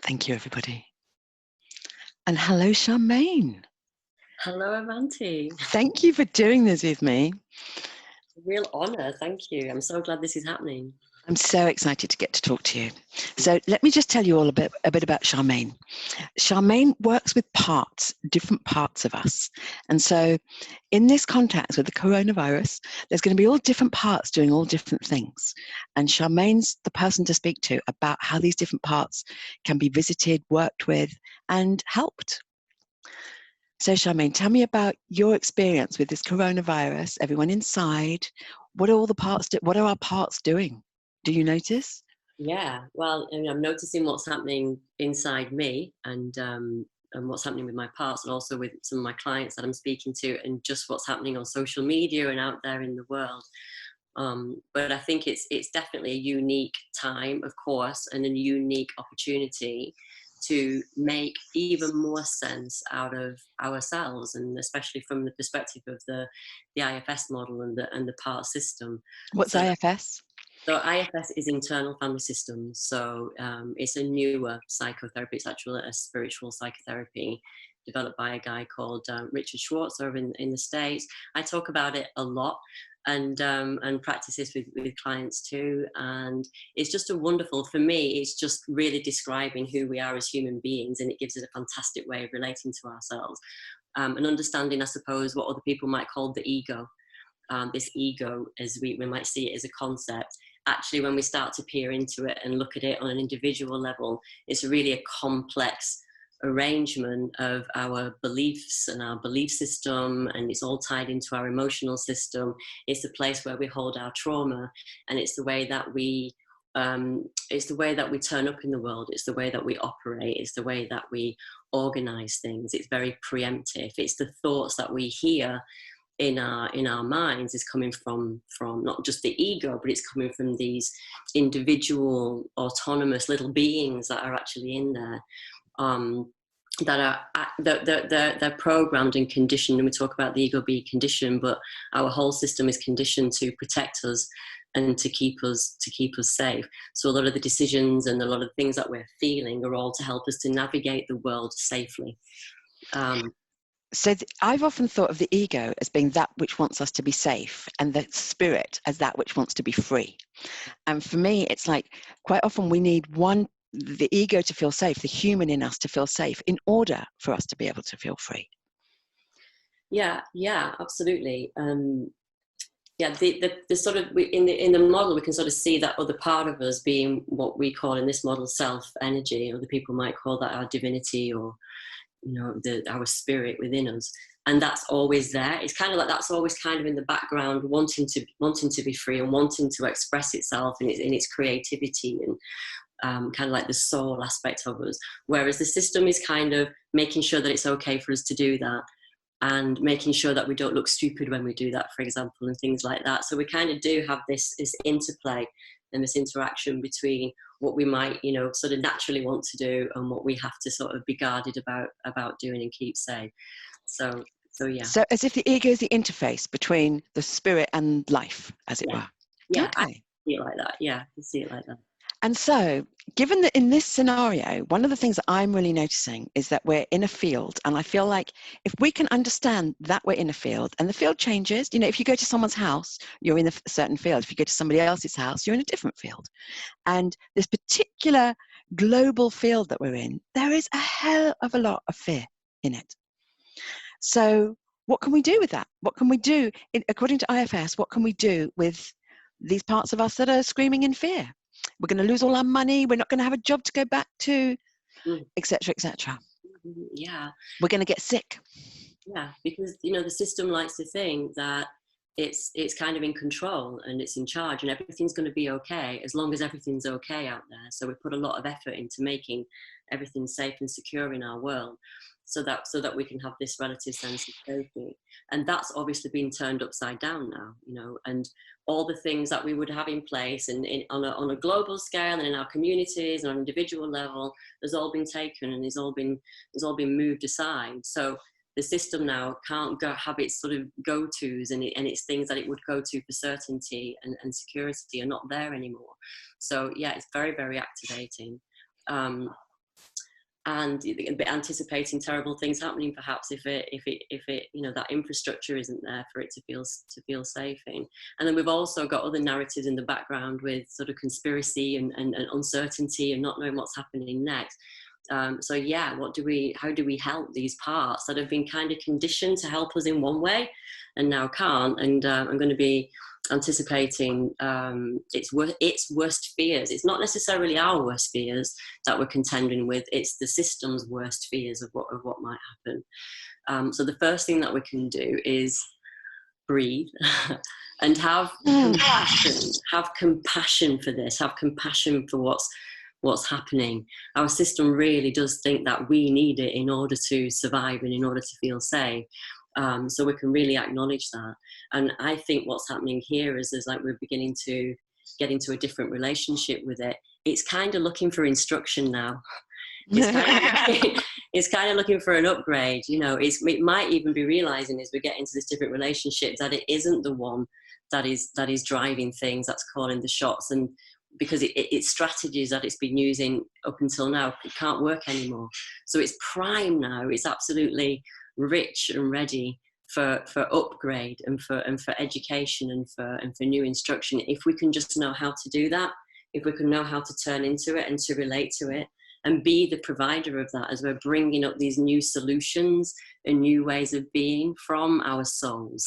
Thank you, everybody. And hello, Charmain. Hello, Avanti. Thank you for doing this with me. Real honour, thank you. I'm so glad this is happening. I'm so excited to get to talk to you. So let me just tell you all a bit about Charmain. Charmain works with different parts of us. And so in this context with the coronavirus, there's going to be all different parts doing all different things. And Charmain's the person to speak to about how these different parts can be visited, worked with, and helped. So Charmain, tell me about your experience with this coronavirus, everyone inside. What are all the parts what are our parts doing? Do you notice? Yeah, well, I'm noticing what's happening inside me and what's happening with my parts, and also with some of my clients that I'm speaking to, and just what's happening on social media and out there in the world. But I think it's definitely a unique time, of course, and a unique opportunity to make even more sense out of ourselves, and especially from the perspective of the IFS model and the part system. What's IFS? So IFS is internal family systems. So it's a newer psychotherapy. It's actually a spiritual psychotherapy developed by a guy called Richard Schwartz over in the States. I talk about it a lot and practice this with clients too. And it's just for me, it's just really describing who we are as human beings, and it gives us a fantastic way of relating to ourselves and understanding, I suppose, what other people might call the ego. This ego, as we might see it as a concept. Actually, when we start to peer into it and look at it on an individual level, it's really a complex arrangement of our beliefs and our belief system, and it's all tied into our emotional system. It's the place where we hold our trauma, and it's the way that we turn up in the world. It's the way that we operate. It's the way that we organize things. It's very preemptive. It's the thoughts that we hear in our minds is coming from not just the ego, but it's coming from these individual autonomous little beings that are actually in there, they're programmed and conditioned. And we talk about the ego being conditioned, but our whole system is conditioned to protect us and to keep us safe. So a lot of the decisions and a lot of things that we're feeling are all to help us to navigate the world safely. So I've often thought of the ego as being that which wants us to be safe, and the spirit as that which wants to be free. And for me, it's like quite often we need the ego to feel safe, the human in us to feel safe, in order for us to be able to feel free. Yeah, absolutely. The sort of in the model, we can sort of see that other part of us being what we call in this model self energy, or the people might call that our divinity, or our spirit within us. And that's always there. It's kind of like that's always kind of in the background, wanting to be free and wanting to express itself in its creativity, and kind of like the soul aspect of us. Whereas the system is kind of making sure that it's okay for us to do that, and making sure that we don't look stupid when we do that, for example, and things like that. So we kind of do have this interplay and this interaction between what we might, sort of naturally want to do, and what we have to sort of be guarded about doing and keep safe. So yeah. So as if the ego is the interface between the spirit and life, as it were. Yeah, okay. I see it like that. Yeah, I see it like that. And so, given that in this scenario, one of the things that I'm really noticing is that we're in a field, and I feel like if we can understand that we're in a field, and the field changes, if you go to someone's house, you're in a certain field. If you go to somebody else's house, you're in a different field. And this particular global field that we're in, there is a hell of a lot of fear in it. So what can we do with that? What can we do, according to IFS, what can we do with these parts of us that are screaming in fear? We're going to lose all our money. We're not going to have a job to go back to, etc., etc. Yeah. We're going to get sick. Yeah, because, the system likes to think that it's kind of in control and it's in charge, and everything's going to be okay as long as everything's okay out there. So we put a lot of effort into making everything safe and secure in our world, so that we can have this relative sense of safety. And that's obviously been turned upside down now, and all the things that we would have in place and on a global scale and in our communities and on an individual level, has all been taken and has all been moved aside. So the system now can't have its sort of go-tos and its things that it would go to for certainty and security are not there anymore. So yeah, it's very, very activating. and a bit anticipating terrible things happening, perhaps if it that infrastructure isn't there for it to feel safe in. And then we've also got other narratives in the background with sort of conspiracy and uncertainty and not knowing what's happening next. So yeah, how do we help these parts that have been kind of conditioned to help us in one way and now can't? And I'm going to be anticipating its worst fears. It's not necessarily our worst fears that we're contending with, it's the system's worst fears of what might happen. So the first thing that we can do is breathe and have compassion for this, have compassion for what's happening. Our system really does think that we need it in order to survive and in order to feel safe. So we can really acknowledge that. And I think what's happening here is like we're beginning to get into a different relationship with it. It's kind of looking for instruction now. It's kind of looking for an upgrade. It might even be realizing as we get into this different relationship that it isn't the one that is driving things, that's calling the shots. And because it's strategies that it's been using up until now, it can't work anymore. So it's prime now. It's absolutely rich and ready for upgrade and for education and for new instruction. If we can just know how to do that, if we can know how to turn into it and to relate to it and be the provider of that, as we're bringing up these new solutions and new ways of being from our souls,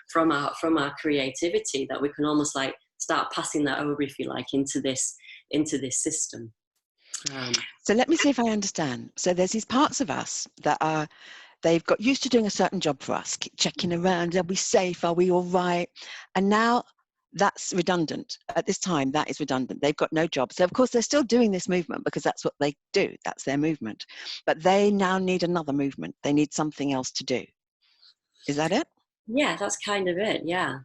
from our creativity, that we can almost like start passing that over, if you like, into this system. So let me see if I understand. So there's these parts of us that they've got used to doing a certain job for us, keep checking around, are we safe, are we all right? And now that's redundant. At this time, that is redundant. They've got no job. So of course, they're still doing this movement because that's what they do. That's their movement. But they now need another movement. They need something else to do. Is that it? Yeah, that's kind of it. Yeah,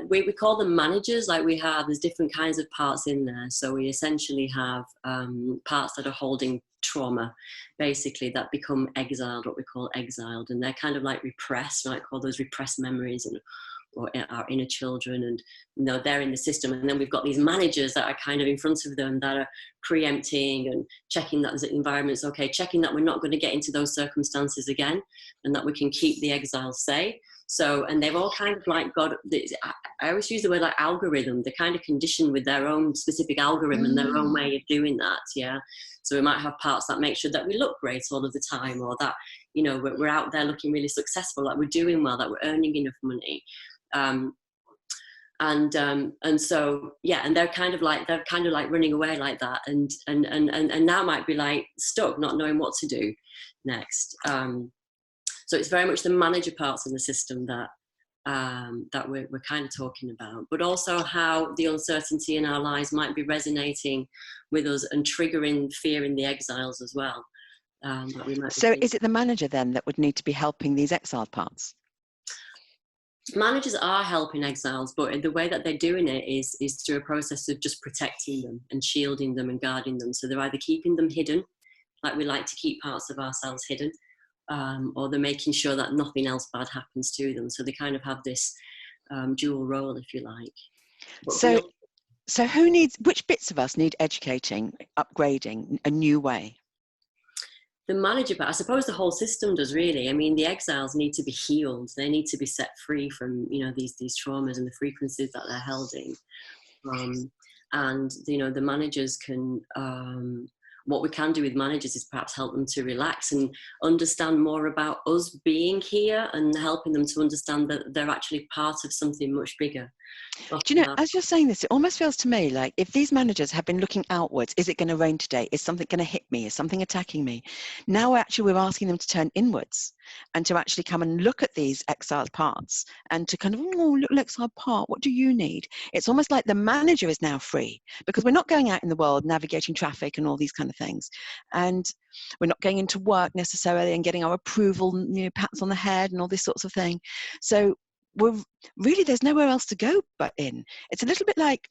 we call them managers. Like there's different kinds of parts in there. So we essentially have parts that are holding trauma, basically, that become exiled, what we call exiled, and they're kind of like repressed, like all those repressed memories or our inner children, and they're in the system. And then we've got these managers that are kind of in front of them that are preempting and checking that the environment's okay, checking that we're not going to get into those circumstances again, and that we can keep the exile safe. So, and they've all kind of like got, I always use the word like algorithm, they're kind of conditioned with their own specific algorithm and their own way of doing that, yeah. So we might have parts that make sure that we look great all of the time, or that, we're out there looking really successful, like we're doing well, that we're earning enough money. And so, yeah, and they're kind of like running away like that, and now might be like stuck, not knowing what to do next. So it's very much the manager parts of the system that we're kind of talking about, but also how the uncertainty in our lives might be resonating with us and triggering fear in the exiles as well. So is it the manager then that would need to be helping these exiled parts? Managers are helping exiles, but the way that they're doing it is through a process of just protecting them and shielding them and guarding them. So they're either keeping them hidden, like we like to keep parts of ourselves hidden, or they're making sure that nothing else bad happens to them. So they kind of have this dual role, if you like. But so which bits of us need educating, upgrading, a new way? The manager, but I suppose the whole system does, really. I mean, the exiles need to be healed. They need to be set free from, these traumas and the frequencies that they're held in. And, the managers can, what we can do with managers is perhaps help them to relax and understand more about us being here, and helping them to understand that they're actually part of something much bigger. Do you know, as you're saying this, it almost feels to me like if these managers have been looking outwards, is it going to rain today? Is something going to hit me? Is something attacking me? Now, actually, we're asking them to turn inwards and to actually come and look at these exiled parts and to kind of, oh, look, exiled part, what do you need? It's almost like the manager is now free, because we're not going out in the world navigating traffic and all these kind of things. And we're not going into work necessarily and getting our approval, pats on the head and all this sorts of thing. So there's nowhere else to go but in. It's a little bit like,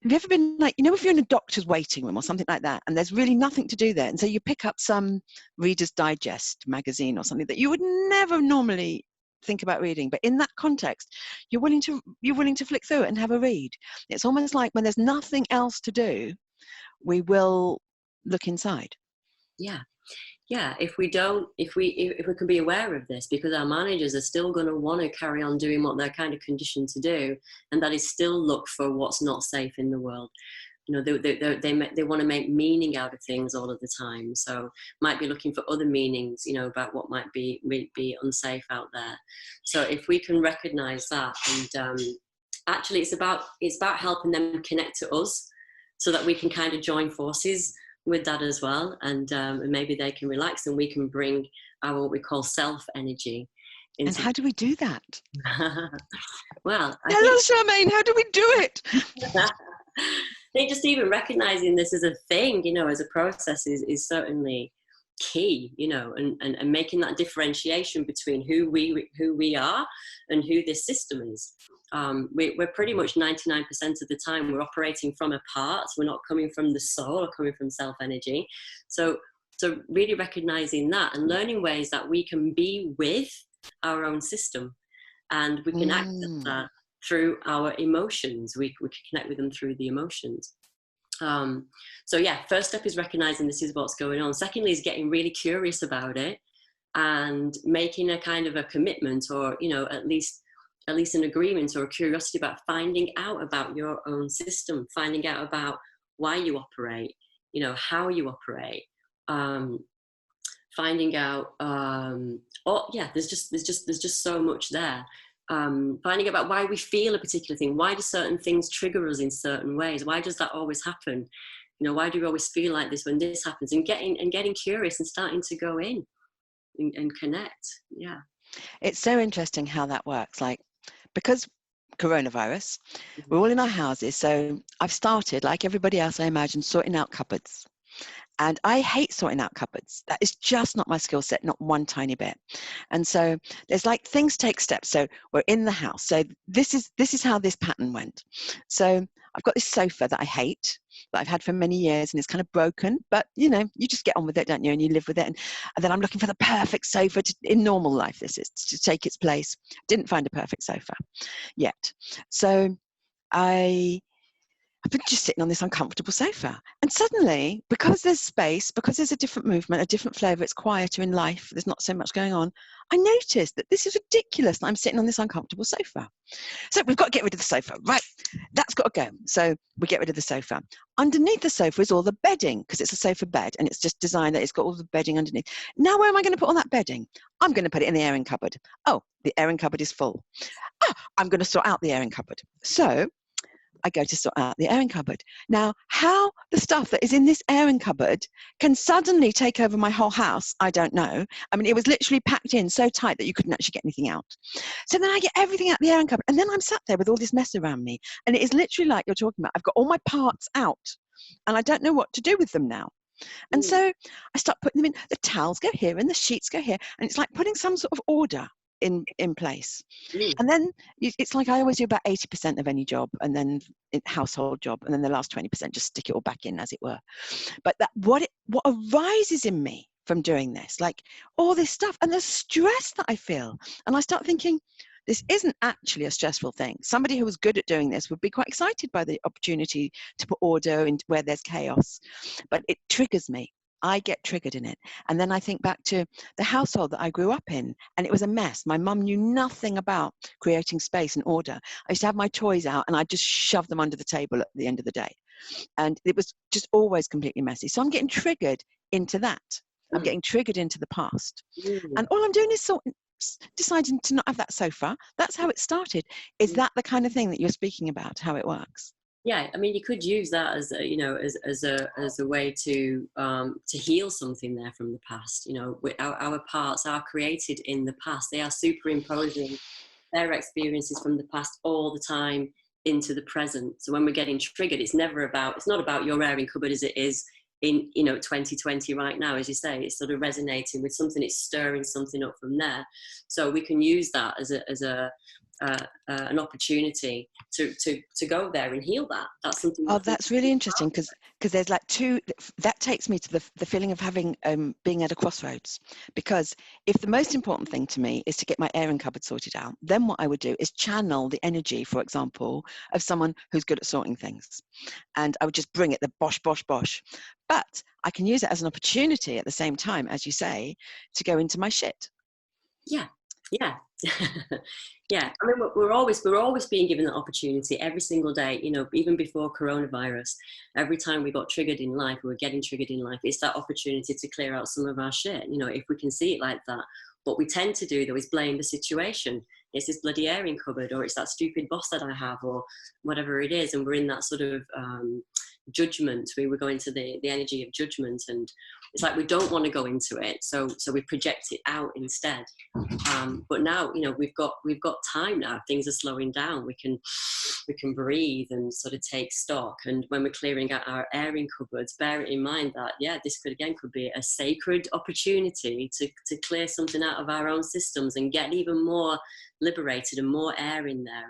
have you ever been like, if you're in a doctor's waiting room or something like that, and there's really nothing to do there, and so you pick up some Reader's Digest magazine or something that you would never normally think about reading, but in that context, you're willing to flick through it and have a read. It's almost like when there's nothing else to do, we will look inside. Yeah. Yeah, if we can be aware of this, because our managers are still going to want to carry on doing what they're kind of conditioned to do, and that is still look for what's not safe in the world. You know, they want to make meaning out of things all of the time, so might be looking for other meanings, you know, about what might be unsafe out there. So if we can recognize that, and actually it's about helping them connect to us, so that we can kind of join forces with that as well, and maybe they can relax, and we can bring our what we call self energy into. And how do we do that? Well, hello, Charmain, how do we do it? I think just even recognizing this as a thing, you know, as a process is certainly key, you know, and making that differentiation between who we are and who this system is. We're pretty much 99% of the time we're operating from a part. We're not coming from the soul or coming from self energy. So really recognizing that and learning ways that we can be with our own system, and we can access that through our emotions. We can connect with them through the emotions. So yeah, first step is recognizing this is what's going on. Secondly is getting really curious about it and making a kind of a commitment, or, you know, at least an agreement or a curiosity about finding out about your own system, finding out about why you operate, you know, how you operate, finding out, there's just so much there. Finding out about why we feel a particular thing. Why do certain things trigger us in certain ways? Why does that always happen? You know, why do we always feel like this when this happens? And getting curious and starting to go in and connect. Yeah. It's so interesting how that works. Like, because coronavirus, we're all in our houses. So I've started, like everybody else, I imagine, sorting out cupboards. And I hate sorting out cupboards. That is just not my skill set, not one tiny bit. And so there's like things take steps. So we're in the house. So this is how this pattern went. So I've got this sofa that I hate, that I've had for many years, and it's kind of broken. But, you know, you just get on with it, don't you? And you live with it. And then I'm looking for the perfect sofa in normal life. This is to take its place. Didn't find a perfect sofa yet. So I've been just sitting on this uncomfortable sofa. And suddenly, because there's space, because there's a different movement, a different flavour, it's quieter in life, there's not so much going on, I noticed that this is ridiculous that I'm sitting on this uncomfortable sofa. So we've got to get rid of the sofa. Right, that's got to go. So we get rid of the sofa. Underneath the sofa is all the bedding, because it's a sofa bed, and it's just designed that it's got all the bedding underneath. Now where am I going to put all that bedding? I'm going to put it in the airing cupboard. Oh, the airing cupboard is full. I'm going to sort out the airing cupboard. So I go to sort out the airing cupboard. Now, how the stuff that is in this airing cupboard can suddenly take over my whole house, I don't know. I mean, it was literally packed in so tight that you couldn't actually get anything out. So then I get everything out the airing cupboard, and then I'm sat there with all this mess around me. And it is literally like you're talking about. I've got all my parts out, and I don't know what to do with them now. And so I start putting them in. The towels go here, and the sheets go here, and it's like putting some sort of order in place. And then it's like I always do about 80% of any job, and then household job, and then the last 20% just stick it all back in, as it were. But that what arises in me from doing this, like all this stuff and the stress that I feel, and I start thinking, this isn't actually a stressful thing. Somebody who was good at doing this would be quite excited by the opportunity to put order in where there's chaos, but it triggers me. I get triggered in it. And then I think back to the household that I grew up in, and it was a mess. My mum knew nothing about creating space and order. I used to have my toys out, and I'd just shove them under the table at the end of the day. And it was just always completely messy. So I'm getting triggered into that. I'm getting triggered into the past. And all I'm doing is deciding to not have that sofa. That's how it started. Is that the kind of thing that you're speaking about, how it works? Yeah, I mean, you could use that as a, you know, as a way to heal something there from the past. You know, our parts are created in the past. They are superimposing their experiences from the past all the time into the present. So when we're getting triggered, it's not about your airing cupboard as it is in, you know, 2020 right now. As you say, it's sort of resonating with something. It's stirring something up from there. So we can use that as an opportunity to go there and heal that. That's something. Oh, that's really interesting, because there's like that takes me to the feeling of having being at a crossroads. Because if the most important thing to me is to get my airing cupboard sorted out, then what I would do is channel the energy, for example, of someone who's good at sorting things, and I would just bring it, the bosh bosh bosh. But I can use it as an opportunity at the same time, as you say, to go into my shit. Yeah. Yeah. I mean, we're always being given that opportunity every single day. You know, even before coronavirus, every time we got triggered in life, we were getting triggered in life. It's that opportunity to clear out some of our shit. You know, if we can see it like that. What we tend to do, though, is blame the situation. It's this bloody airing cupboard, or it's that stupid boss that I have, or whatever it is. And we're in that sort of judgment. We were going to the energy of judgment, and it's like we don't want to go into it, so we project it out instead. But now, you know, we've got time now. Things are slowing down. We can breathe and sort of take stock. And when we're clearing out our airing cupboards, bear it in mind that this could be a sacred opportunity to clear something out of our own systems and get even more liberated and more air in there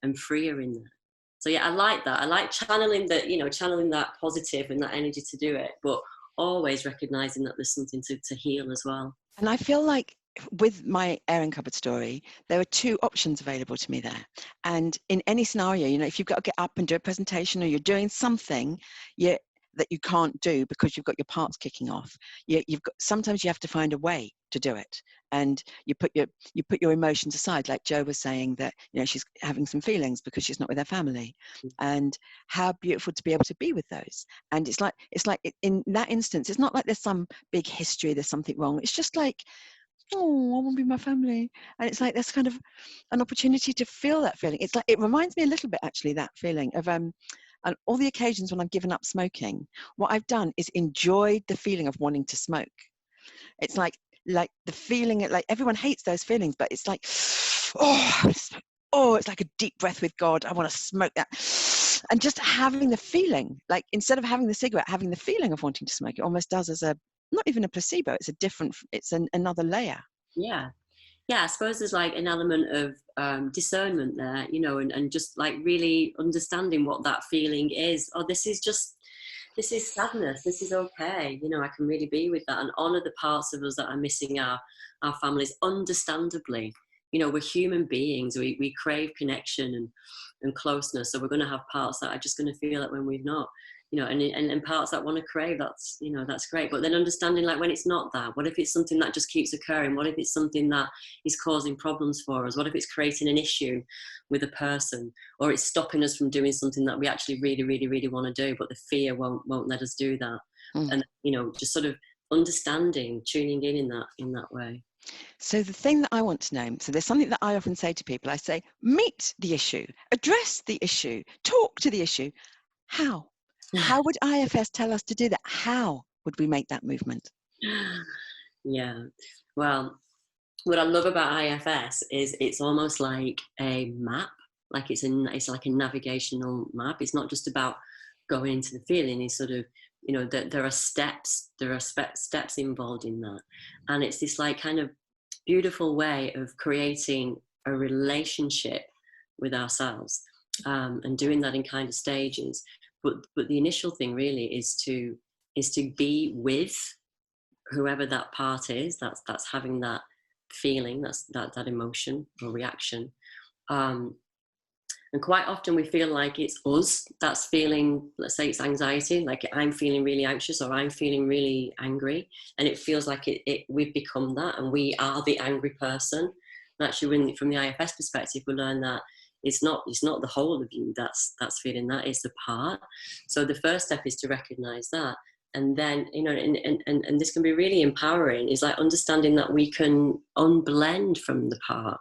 and freer in there. So I like that. I like channeling that positive and that energy to do it, but always recognizing that there's something to heal as well. And I feel like with my airing cupboard story, there are two options available to me there. And in any scenario, you know, if you've got to get up and do a presentation, or you're doing something that you can't do because you've got your parts kicking off, sometimes you have to find a way to do it. And you put your emotions aside, like Jo was saying, that, you know, she's having some feelings because she's not with her family, and how beautiful to be able to be with those. And it's like in that instance, it's not like there's some big history, there's something wrong. It's just like, oh, I want to be with my family. And it's like there's kind of an opportunity to feel that feeling. It's like, it reminds me a little bit, actually, that feeling of and all the occasions when I've given up smoking, what I've done is enjoyed the feeling of wanting to smoke. It's like the feeling, like everyone hates those feelings, but it's like, it's like a deep breath with God. I want to smoke that. And just having the feeling, like instead of having the cigarette, having the feeling of wanting to smoke, it almost does as not even a placebo. It's another layer. Yeah. I suppose there's like an element of discernment there, you know, and just like really understanding what that feeling is. Oh, this is sadness. This is okay. You know, I can really be with that and honor the parts of us that are missing our families, understandably. You know, we're human beings. We crave connection and closeness. So we're going to have parts that are just going to feel it when we've not. You know, and parts that want to crave, that's great. But then understanding, like, when it's not that, what if it's something that just keeps occurring? What if it's something that is causing problems for us? What if it's creating an issue with a person, or it's stopping us from doing something that we actually really, really, really want to do, but the fear won't let us do that? And, you know, just sort of understanding, tuning in that way. So the thing that I want to know, so there's something that I often say to people. I say, meet the issue, address the issue, talk to the issue. How? How would IFS tell us to do that? How would we make that movement? Yeah. Well, what I love about IFS is it's almost like a map. Like it's like a navigational map. It's not just about going into the feeling. It's sort of, you know, there are steps. There are steps involved in that, and it's this like kind of beautiful way of creating a relationship with ourselves, and doing that in kind of stages. But the initial thing really is to be with whoever that part is that's having that feeling, that emotion or reaction. And quite often we feel like it's us that's feeling, let's say it's anxiety, like I'm feeling really anxious or I'm feeling really angry, and it feels like we've become that and we are the angry person. And actually, from the IFS perspective, we learn that it's not the whole of you that's feeling that, it's the part. So the first step is to recognize that, and then, you know, and this can be really empowering, is like understanding that we can unblend from the part.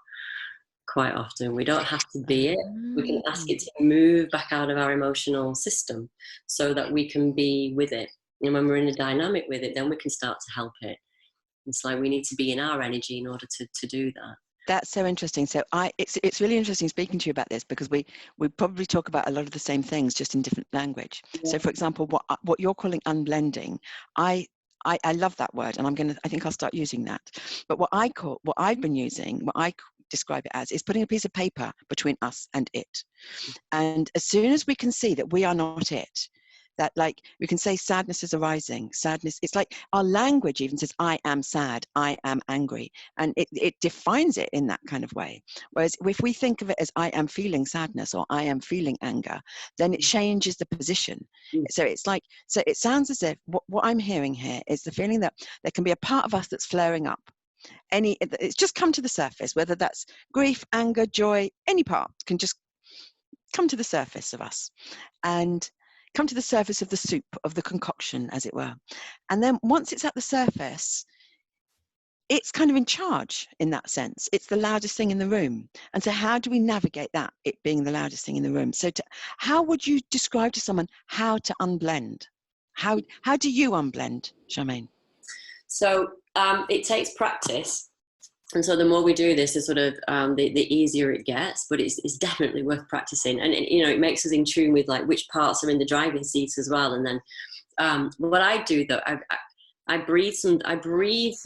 Quite often we don't have to be it. We can ask it to move back out of our emotional system so that we can be with it. And when we're in a dynamic with it, then we can start to help it. It's like we need to be in our energy in order to do that. That's so interesting. So it's really interesting speaking to you about this, because we probably talk about a lot of the same things, just in different language. Yeah. So for example, what you're calling unblending, I I love that word, and I think I'll start using that. But what I've been using, what I describe it as, is putting a piece of paper between us and it. And as soon as we can see that we are not it, that like we can say sadness is arising, sadness, it's like our language even says, I am sad, I am angry. And it defines it in that kind of way. Whereas if we think of it as I am feeling sadness or I am feeling anger, then it changes the position. So it's like, so it sounds as if what I'm hearing here is the feeling that there can be a part of us that's flaring up. It's just come to the surface, whether that's grief, anger, joy, any part can just come to the surface of us and come to the surface of the soup, of the concoction, as it were. And then once it's at the surface, it's kind of in charge in that sense. It's the loudest thing in the room. And so how do we navigate that, it being the loudest thing in the room? So how would you describe to someone how to unblend? How do you unblend, Charmain? So it takes practice. And so the more we do this, the sort of the easier it gets, but it's definitely worth practicing. And it makes us in tune with like which parts are in the driving seats as well. And then what I do though, I breathe some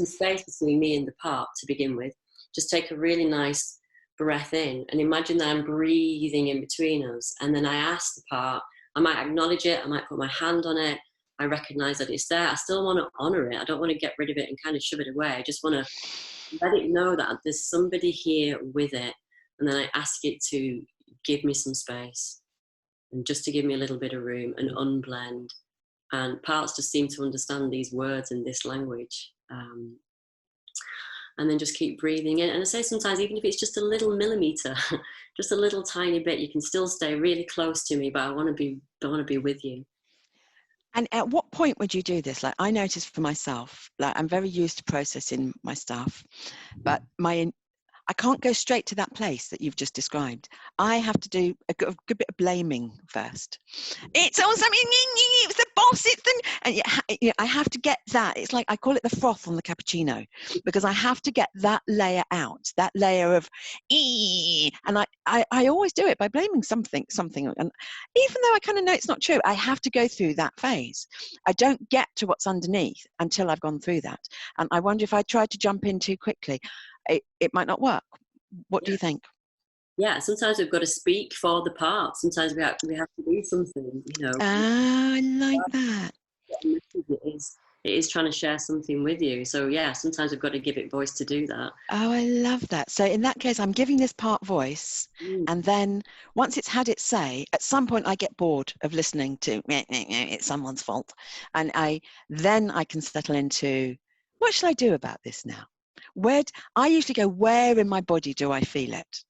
space between me and the part to begin with. Just take a really nice breath in and imagine that I'm breathing in between us. And then I ask the part, I might acknowledge it, I might put my hand on it. I recognize that it's there. I still want to honor it. I don't want to get rid of it and kind of shove it away. I just want to let it know that there's somebody here with it. And then I ask it to give me some space and just to give me a little bit of room and unblend. And parts just seem to understand these words in this language. And then just keep breathing in. And I say sometimes, even if it's just a little millimeter, just a little tiny bit, you can still stay really close to me, but I want to be with you. And at what point would you do this? Like I noticed for myself, like I'm very used to processing my stuff, but I can't go straight to that place that you've just described. I have to do a good bit of blaming first. It's all something, it's the boss, it's the, and I have to get that. It's like, I call it the froth on the cappuccino, because I have to get that layer out, that layer of, and I always do it by blaming something. And even though I kind of know it's not true, I have to go through that phase. I don't get to what's underneath until I've gone through that. And I wonder if I tried to jump in too quickly, it might not work. What do you think? Yeah, sometimes we've got to speak for the part. Sometimes we have to do something, Ah, I like that. It is trying to share something with you. So yeah, sometimes we've got to give it voice to do that. Oh, I love that. So in that case, I'm giving this part voice. And then once it's had its say, at some point I get bored of listening to it's someone's fault. And then I can settle into, what should I do about this now? I usually go, where in my body do I feel it?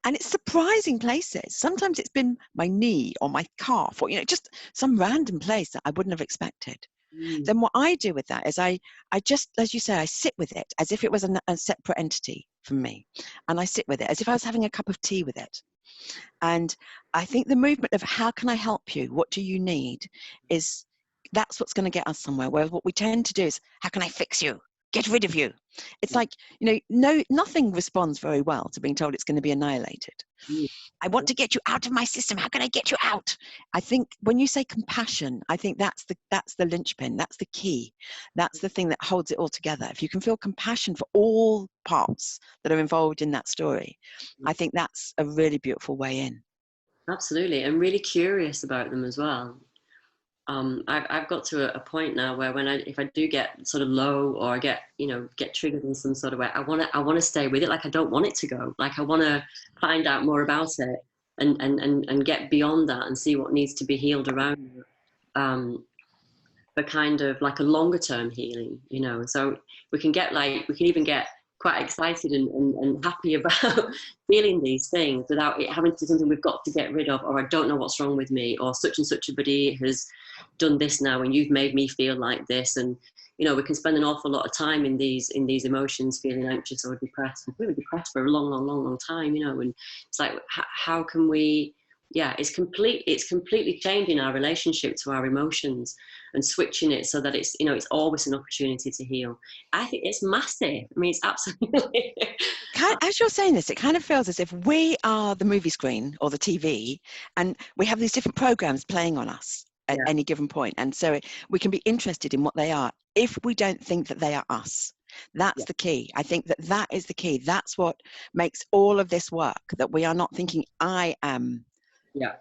And it's surprising places. Sometimes it's been my knee or my calf or, just some random place that I wouldn't have expected. Then what I do with that is I just, as you say, I sit with it as if it was a separate entity from me. And I sit with it as if I was having a cup of tea with it. And I think the movement of how can I help you? What do you need? That's what's going to get us somewhere. Whereas what we tend to do is, how can I fix you? Get rid of you. It's like, nothing responds very well to being told it's going to be annihilated. I want to get you out of my system. How can I get you out? I think when you say compassion, I think that's the linchpin. That's the key. That's the thing that holds it all together. If you can feel compassion for all parts that are involved in that story, I think that's a really beautiful way in. Absolutely. And really curious about them as well. I've got to a point now where if I do get sort of low or I get triggered in some sort of way, I want to stay with it. Like I don't want it to go. Like I want to find out more about it and get beyond that and see what needs to be healed around it. For kind of like a longer term healing, So we can even get quite excited and happy about feeling these things without it having to be something we've got to get rid of, or I don't know what's wrong with me, or such and such a buddy has done this now and you've made me feel like this. And we can spend an awful lot of time in these emotions, feeling anxious or depressed. We were depressed for a long time, and it's like, how can we, it's completely changing our relationship to our emotions and switching it so that it's it's always an opportunity to heal. I think it's massive. I mean, it's absolutely as you're saying this, it kind of feels as if we are the movie screen or the TV, and we have these different programs playing on us at any given point, and so we can be interested in what they are if we don't think that they are us. That's Yeah. the key. I think that that is the key. That's what makes all of this work, that we are not thinking I am Yeah.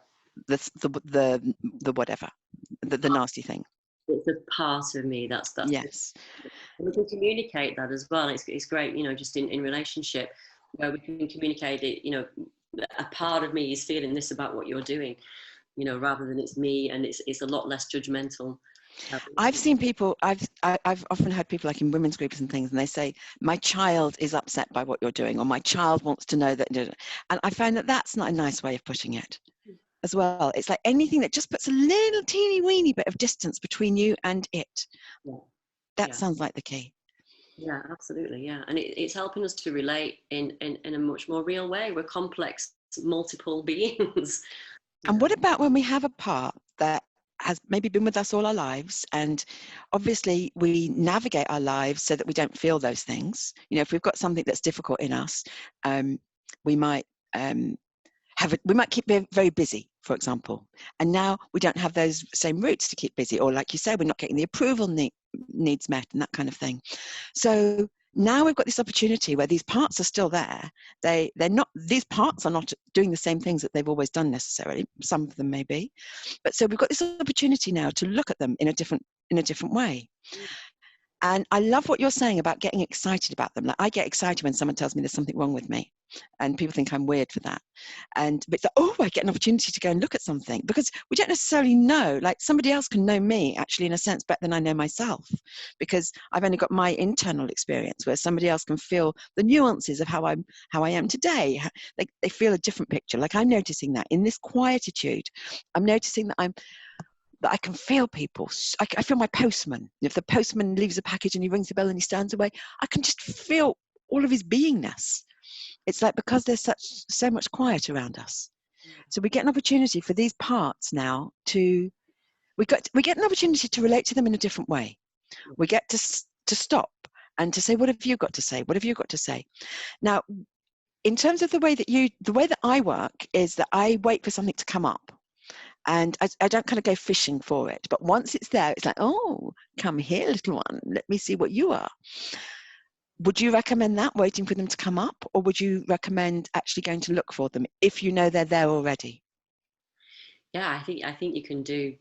the whatever, the nasty thing. It's a part of me. That's Yes. and we can communicate that as well. It's great, just in relationship where we can communicate it, a part of me is feeling this about what you're doing, rather than it's me, and it's a lot less judgmental. I've seen people, I've often heard people like in women's groups and things, and they say, my child is upset by what you're doing, or my child wants to know that, and I find that that's not a nice way of putting it as well. It's like anything that just puts a little teeny weeny bit of distance between you and it. Yeah. That sounds like the key. Yeah, absolutely. Yeah. And it's helping us to relate in a much more real way. We're complex, multiple beings. And what about when we have a part that has maybe been with us all our lives, and obviously we navigate our lives so that we don't feel those things? If we've got something that's difficult in us, we might we might keep very busy, for example, and now we don't have those same routes to keep busy, or like you say, we're not getting the approval needs met and that kind of thing. So now we've got this opportunity where these parts are still there. These parts are not doing the same things that they've always done necessarily. Some of them may be, but so we've got this opportunity now to look at them in a different way. And I love what you're saying about getting excited about them. Like, I get excited when someone tells me there's something wrong with me, and people think I'm weird for that. But it's like, I get an opportunity to go and look at something, because we don't necessarily know. Like, somebody else can know me actually in a sense better than I know myself, because I've only got my internal experience, where somebody else can feel the nuances of how I am today. They feel a different picture. Like, I'm noticing that in this quietude, I'm noticing that I can feel people. I feel my postman. If the postman leaves a package and he rings the bell and he stands away, I can just feel all of his beingness. It's like, because there's so much quiet around us. So we get an opportunity for these parts now we get an opportunity to relate to them in a different way. We get to stop and to say, what have you got to say? What have you got to say? Now, in terms of the way that I work is that I wait for something to come up. And I don't kind of go fishing for it. But once it's there, it's like, oh, come here, little one. Let me see what you are. Would you recommend that, waiting for them to come up? Or would you recommend actually going to look for them if you know they're there already? Yeah, I think you can do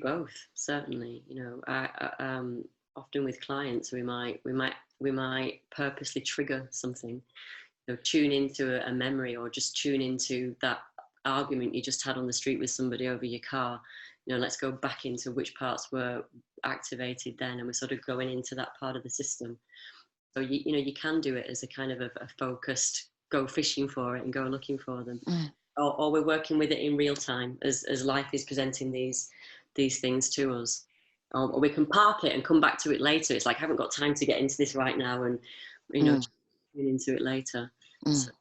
both, certainly. Often with clients, we might purposely trigger something, tune into a memory, or just tune into that argument you just had on the street with somebody over your car. Let's go back into which parts were activated then, and we're sort of going into that part of the system. So you can do it as a kind of a focused go fishing for it and go looking for them. Or we're working with it in real time as life is presenting these things to us. Or we can park it and come back to it later. It's like, I haven't got time to get into this right now, and tune into it later. So,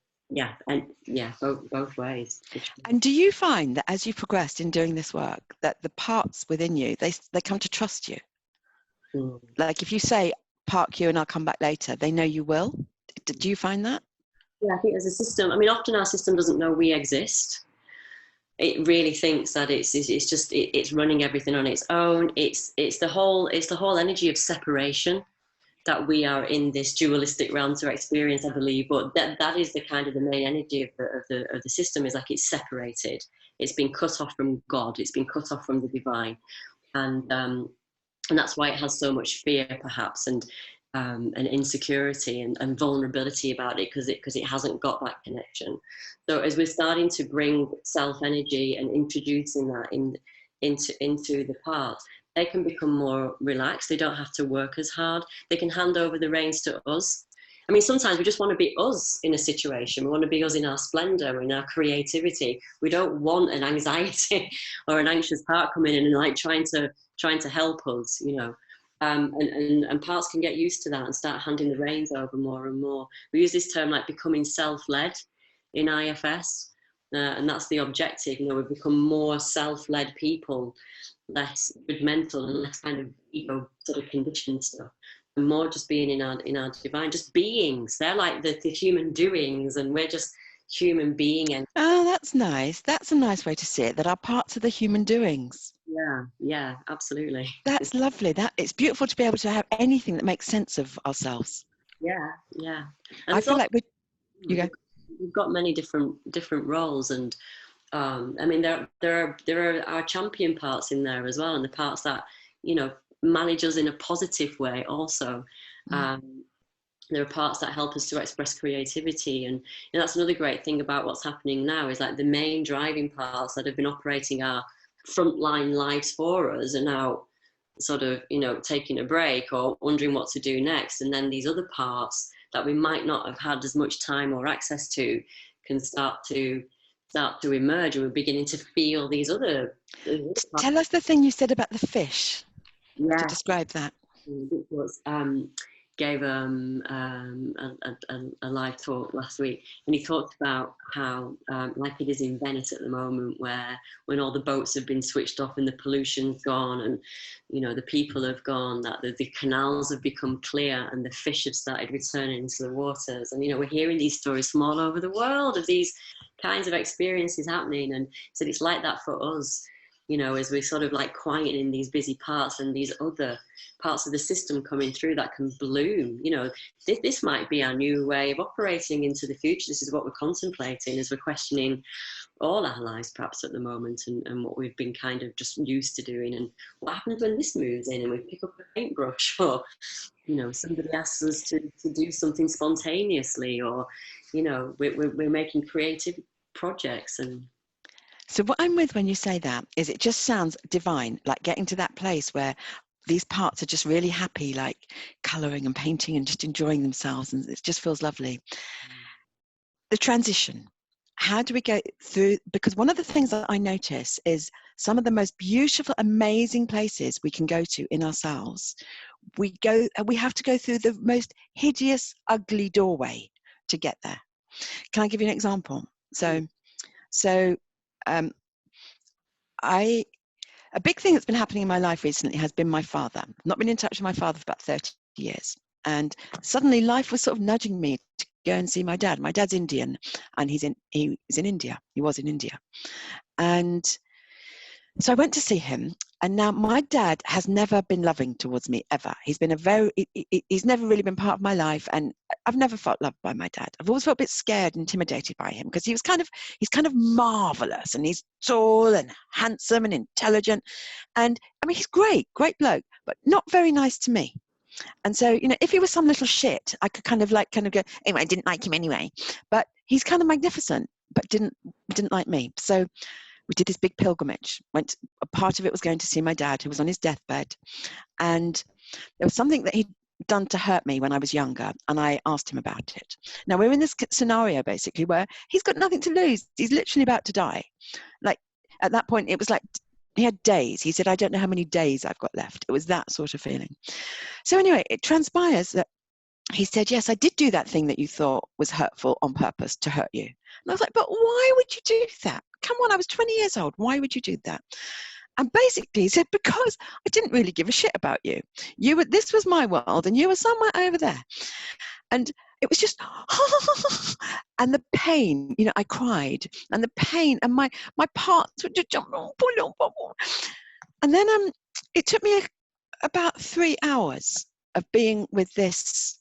both ways. And do you find that as you progressed in doing this work, that the parts within you, they come to trust you? Like, if you say, park you and I'll come back later, they know you will? Do you find that? Yeah, I think as a system, often our system doesn't know we exist. It really thinks that it's running everything on its own. It's the whole energy of separation that we are in this dualistic realm to experience, I believe. But that is the kind of the main energy of the system, is like it's separated. It's been cut off from God. It's been cut off from the divine, and that's why it has so much fear, perhaps, and insecurity and vulnerability about it, because it hasn't got that connection. So as we're starting to bring self energy and introducing that into the parts, they can become more relaxed. They don't have to work as hard. They can hand over the reins to us. Sometimes we just want to be us in a situation. We want to be us in our splendor, in our creativity. We don't want an anxiety or an anxious part coming in and like trying to help us, and parts can get used to that and start handing the reins over more and more. We use this term like becoming self-led in IFS, and that's the objective. We become more self-led people, less judgmental and less kind of ego sort of conditioned stuff, and more just being in our divine, just beings. They're like the human doings, and we're just human being. And oh, that's nice. That's a nice way to see it, that our parts are the human doings. Yeah, absolutely. That's lovely. That it's beautiful to be able to have anything that makes sense of ourselves. Yeah. And I there's feel also, like you go. we've got many different roles, and I mean, there are our champion parts in there as well, and the parts that, you know, manage us in a positive way also. Mm. There are parts that help us to express creativity, and that's another great thing about what's happening now, is like the main driving parts that have been operating our frontline lives for us are now sort of, you know, taking a break or wondering what to do next, and then these other parts that we might not have had as much time or access to can start to emerge, and we're beginning to feel these other parts. Tell us the thing you said about the fish to Yeah, describe that. It was gave a live talk last week, and he talked about how, like it is in Venice at the moment, where when all the boats have been switched off and the pollution's gone, and, you know, the people have gone, that the canals have become clear and the fish have started returning into the waters. And, you know, we're hearing these stories from all over the world of these kinds of experiences happening, and so it's like that for us, you know, as we're sort of like quieting these busy parts, and these other parts of the system coming through that can bloom. You know, this might be our new way of operating into the future. This is what we're contemplating as we're questioning all our lives perhaps at the moment, and what we've been kind of just used to doing, and what happens when this moves in and we pick up a paintbrush, or, you know, somebody asks us to do something spontaneously, or, you know, we're making creative projects. And So what I'm with when you say that is it just sounds divine, like getting to that place where these parts are just really happy, like colouring and painting and just enjoying themselves, and it just feels lovely. The transition. How do we go through? Because one of the things that I notice is some of the most beautiful, amazing places we can go to in ourselves. We have to go through the most hideous, ugly doorway to get there. Can I give you an example? So a big thing that's been happening in my life recently has been my father. I've not been in touch with my father for about 30 years. And suddenly life was sort of nudging me to go and see my dad. My dad's Indian, and he was in India. He was in India. And so I went to see him. And now my dad has never been loving towards me, ever. He's never really been part of my life. And I've never felt loved by my dad. I've always felt a bit scared and intimidated by him, because he's kind of marvelous, and he's tall and handsome and intelligent. And I mean, he's great bloke, but not very nice to me. And so, you know, if he was some little shit, I could kind of go, anyway, I didn't like him anyway. But he's kind of magnificent, but didn't like me. So we did this big pilgrimage. A part of it was going to see my dad, who was on his deathbed. And there was something that he'd done to hurt me when I was younger, and I asked him about it. Now we're in this scenario basically where he's got nothing to lose. He's literally about to die. Like at that point, it was like he had days. He said, I don't know how many days I've got left. It was that sort of feeling. So anyway, it transpires that he said, yes, I did do that thing that you thought was hurtful on purpose to hurt you. And I was like, but why would you do that? Come on, I was 20 years old. Why would you do that? And basically he said, because I didn't really give a shit about you. This was my world, and you were somewhere over there. And it was just, and the pain, you know, I cried, and the pain, and my parts would just jump. And then it took me about 3 hours of being with this.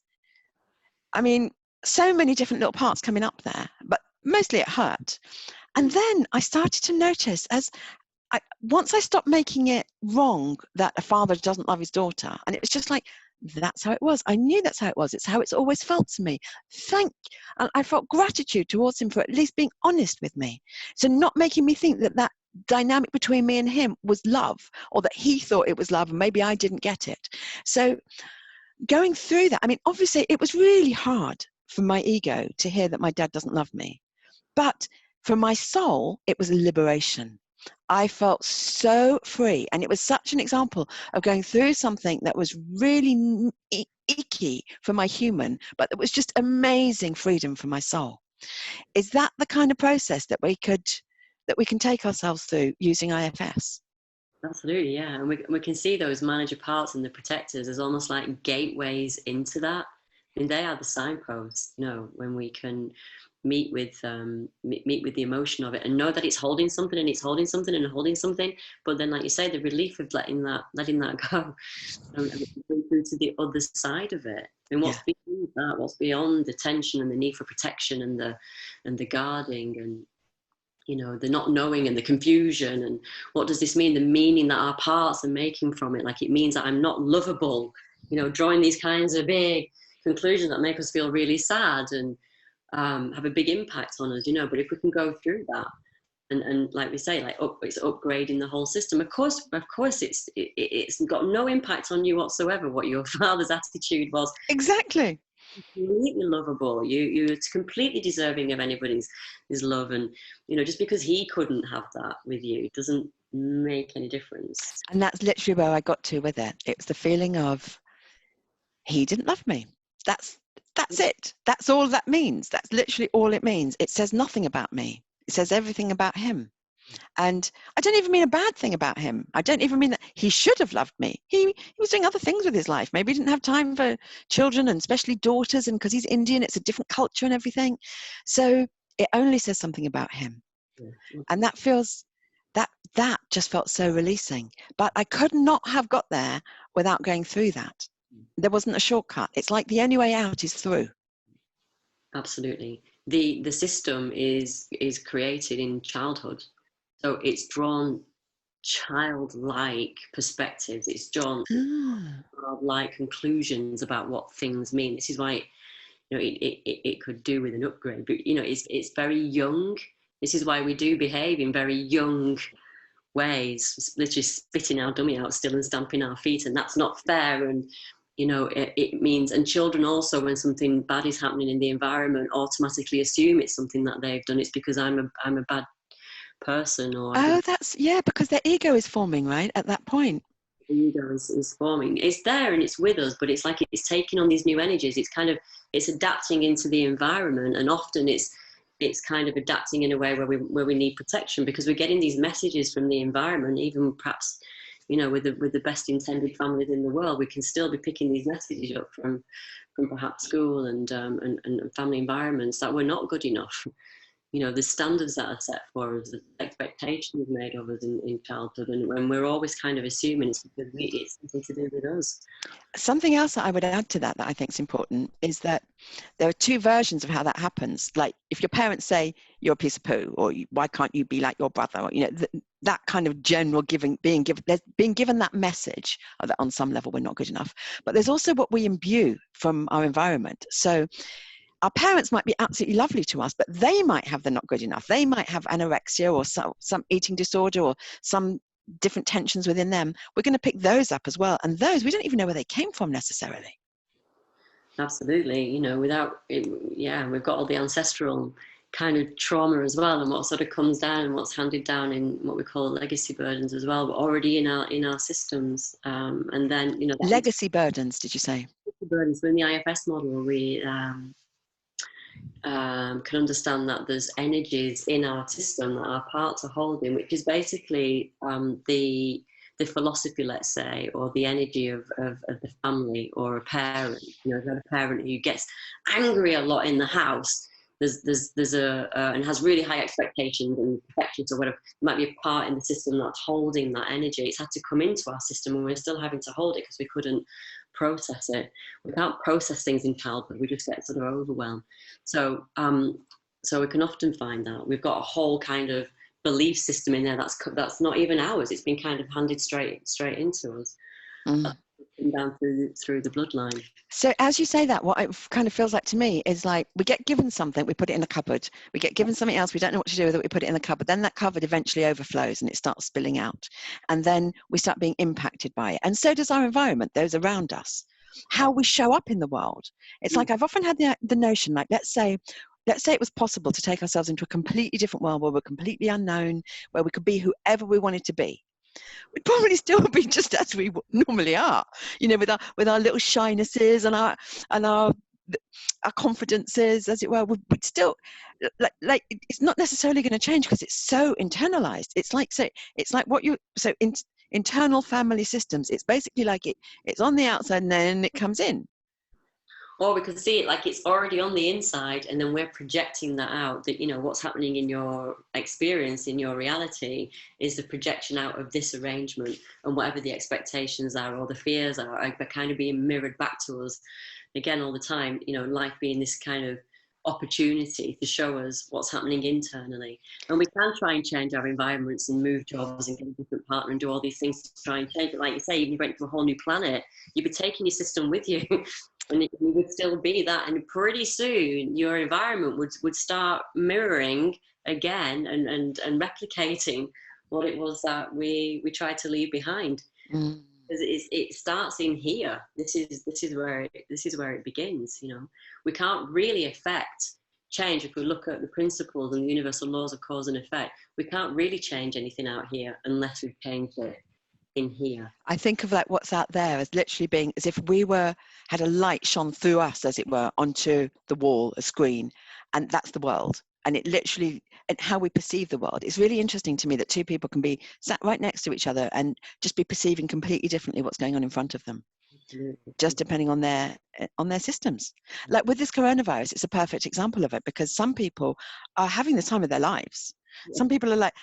I mean, so many different little parts coming up there, but mostly it hurt. And then I started to notice, once I stopped making it wrong that a father doesn't love his daughter, and it was just like, that's how it was. I knew that's how it was. It's how it's always felt to me. And I felt gratitude towards him for at least being honest with me. So not making me think that dynamic between me and him was love, or that he thought it was love and maybe I didn't get it. So going through that, I mean, obviously it was really hard for my ego to hear that my dad doesn't love me. But for my soul, it was a liberation. I felt so free. And it was such an example of going through something that was really icky for my human, but it was just amazing freedom for my soul. Is that the kind of process that we can take ourselves through using IFS? absolutely, yeah. And we can see those manager parts and the protectors as almost like gateways into that. And they are the signposts, when we can meet with the emotion of it and know that it's holding something and it's holding something and holding something. But then, like you say, the relief of letting that go and going through to the other side of it. And what's beyond that? What's beyond the tension and the need for protection and the guarding and the not knowing and the confusion, and what does this mean? The meaning that our parts are making from it. Like, it means that I'm not lovable. Drawing these kinds of big conclusions that make us feel really sad and have a big impact on us. But if we can go through that and like we say, like it's upgrading the whole system. Of course, it's got no impact on you whatsoever what your father's attitude was. Exactly. Completely lovable. You're completely deserving of anybody's love, and just because he couldn't have that with you doesn't make any difference. And that's literally where I got to with it. It was the feeling of he didn't love me. That's it. That's all that means. That's literally all it means. It says nothing about me. It says everything about him. And I don't even mean a bad thing about him. I don't even mean that he should have loved me. He was doing other things with his life. Maybe he didn't have time for children, and especially daughters, and because he's Indian, it's a different culture and everything. So it only says something about him. And that feels, that just felt so releasing. But I could not have got there without going through that. There wasn't a shortcut. It's like the only way out is through. Absolutely. The system is created in childhood. So it's drawn childlike perspectives. It's drawn childlike conclusions about what things mean. This is why it could do with an upgrade. But it's very young. This is why we do behave in very young ways, literally spitting our dummy out still and stamping our feet, and that's not fair. And it means, and children also, when something bad is happening in the environment, automatically assume it's something that they've done. It's because I'm a bad person, or that's because their ego is forming right at that point. The ego is forming. It's there and it's with us, but it's like it's taking on these new energies. It's adapting into the environment, and often it's kind of adapting in a way where we need protection, because we're getting these messages from the environment. Even perhaps with the best intended families in the world, we can still be picking these messages up from perhaps school and family environments that we're not good enough. The standards that are set for us, the expectations made of us in childhood, and when we're always kind of assuming it's because it's something to do with us. Something else that I would add to that I think is important is that there are two versions of how that happens. Like, if your parents say you're a piece of poo, or why can't you be like your brother, or, that kind of general being given that message that on some level we're not good enough. But there's also what we imbue from our environment. So our parents might be absolutely lovely to us, but they might have the not good enough. They might have anorexia or some eating disorder or some different tensions within them. We're going to pick those up as well. And those, we don't even know where they came from necessarily. Absolutely. We've got all the ancestral kind of trauma as well, and what sort of comes down and what's handed down in what we call legacy burdens as well, but already in our systems. And then, legacy burdens, did you say? Burdens. So in the IFS model, we can understand that there's energies in our system that our parts are holding, which is basically the philosophy, let's say, or the energy of the family, or a parent. A parent who gets angry a lot in the house. There's and has really high expectations and perfections or whatever. There might be a part in the system that's holding that energy. It's had to come into our system, and we're still having to hold it because we couldn't process it. We can't process things in childhood. We just get sort of overwhelmed. So we can often find that we've got a whole kind of belief system in there that's not even ours. It's been kind of handed straight into us. Down through the bloodline. So as you say that, what it kind of feels like to me is like we get given something, we put it in a cupboard. We get given something else, we don't know what to do with it, we put it in the cupboard. Then that cupboard eventually overflows and it starts spilling out. And then we start being impacted by it. And so does our environment, those around us. How we show up in the world. It's like I've often had the notion, like let's say it was possible to take ourselves into a completely different world where we're completely unknown, where we could be whoever we wanted to be. We'd probably still be just as we normally are, with our little shynesses and our confidences, as it were. We'd still like it's not necessarily going to change because it's so internalized. It's like internal family systems. It's basically like it's on the outside and then it comes in. Or we could see it like it's already on the inside, and then we're projecting that out, that, you know, what's happening in your experience, in your reality, is the projection out of this arrangement, and whatever the expectations are or the fears are kind of being mirrored back to us again all the time, you know, life being this kind of opportunity to show us what's happening internally. And we can try and change our environments and move jobs and get a different partner and do all these things to try and change it. Like you say, even if you went to a whole new planet, you'd be taking your system with you. And it would still be that, and pretty soon your environment would start mirroring again and replicating what it was that we tried to leave behind. Mm. It starts in here. This is where it begins. You know, we can't really affect change if we look at the principles and the universal laws of cause and effect. We can't really change anything out here unless we've changed it in here. I think of like what's out there as literally being as if we had a light shone through us, as it were, onto the wall, a screen, and that's the world. And it literally, and how we perceive the world. It's really interesting to me that two people can be sat right next to each other and just be perceiving completely differently what's going on in front of them, just depending on their systems. Like with this coronavirus, it's a perfect example of it, because some people are having the time of their lives. Some people are like,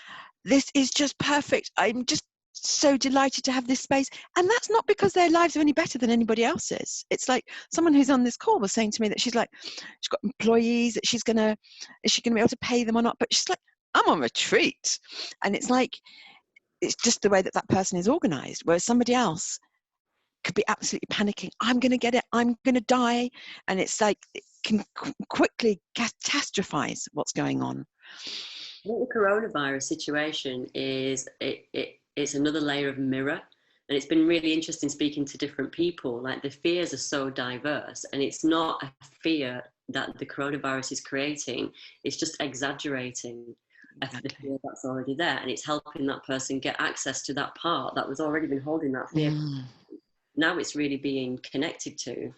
this is just perfect. I'm just so delighted to have this space. And that's not because their lives are any better than anybody else's. It's like someone who's on this call was saying to me that she's like, she's got employees that is she gonna be able to pay them or not? But she's like, I'm on retreat. And it's like, it's just the way that person is organized. Whereas somebody else could be absolutely panicking. I'm going to get it. I'm going to die. And it's like, it can quickly catastrophize what's going on. The coronavirus situation is, it's another layer of mirror. And it's been really interesting speaking to different people. Like, the fears are so diverse, and it's not a fear that the coronavirus is creating. It's just exaggerating the fear that's already there. And it's helping that person get access to that part that was already been holding that fear. Now it's really being connected to.